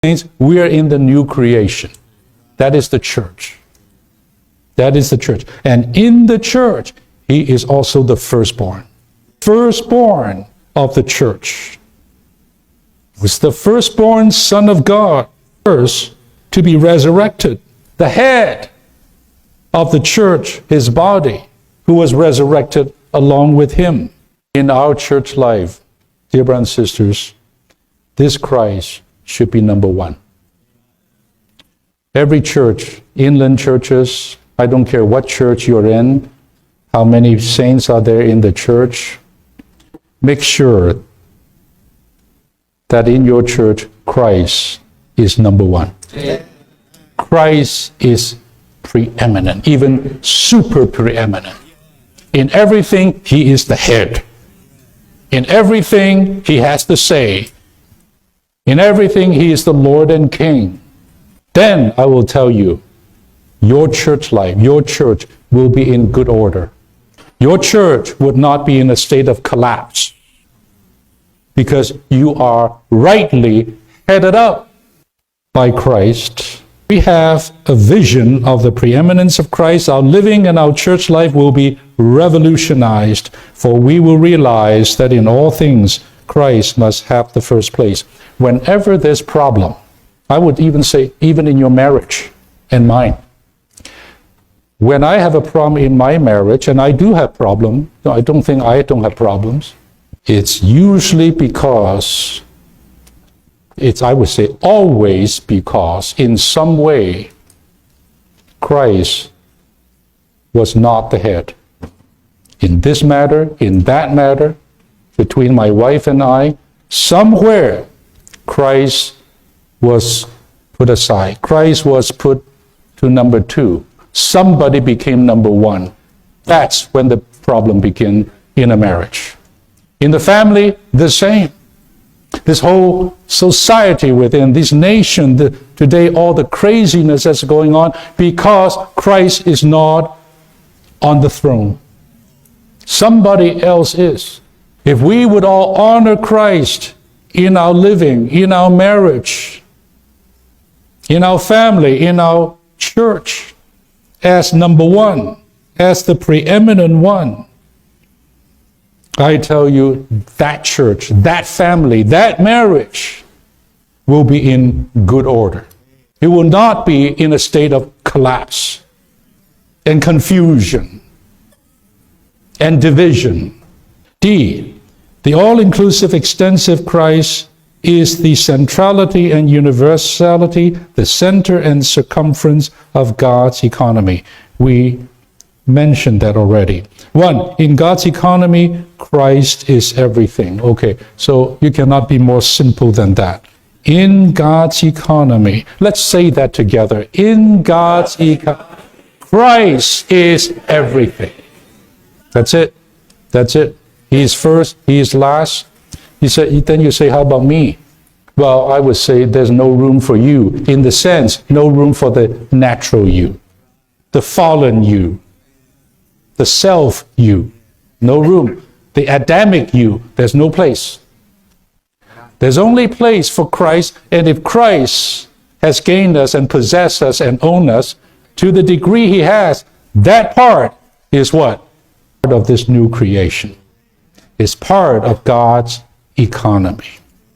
Saints, we are in the new creation. That is the church. That is the church. And in the church, he is also the firstborn. Firstborn of the church. Was the firstborn Son of God, first to be resurrected. The head of the church, his body, who was resurrected along with him. In our church life, dear brothers and sisters, this Christ should be number one. Every church, inland churches, I don't care what church you're in, how many saints are there in the church, make sure that in your church, Christ is number one. Christ is preeminent, even super preeminent. In everything, he is the head. In everything, he has the say. In everything, he is the Lord and King. Then I will tell you, your church life, your church will be in good order. Your church would not be in a state of collapse because you are rightly headed up by Christ. We have a vision of the preeminence of Christ. Our living and our church life will be revolutionized, for we will realize that in all things, Christ must have the first place. Whenever there's problem, I would even say, even in your marriage and mine, when I have a problem in my marriage, and I do have problems, I don't think I don't have problems, it's usually because, I would say always because, in some way, Christ was not the head. In this matter, in that matter, between my wife and I, somewhere Christ was put aside. Christ was put to number two. Somebody became number one. That's when the problem began in a marriage. In the family, the same. This whole society within this nation, today all the craziness that's going on, because Christ is not on the throne. Somebody else is. If we would all honor Christ in our living, in our marriage, in our family, in our church, as number one, as the preeminent one, I tell you, that church, that family, that marriage will be in good order. It will not be in a state of collapse and confusion and division. D, the all-inclusive, extensive Christ is the centrality and universality, the center and circumference of God's economy. We mentioned that already. One, in God's economy, Christ is everything. Okay, so you cannot be more simple than that. In God's economy, let's say that together. In God's economy, Christ is everything. That's it. That's it. He is first, he is last. Then you say, how about me? Well, I would say there's no room for you. In the sense, no room for the natural you, the fallen you, the self you. No room. The Adamic you, there's no place. There's only place for Christ, and if Christ has gained us and possessed us and owned us to the degree he has, that part is what? Part of this new creation. Is part of God's economy.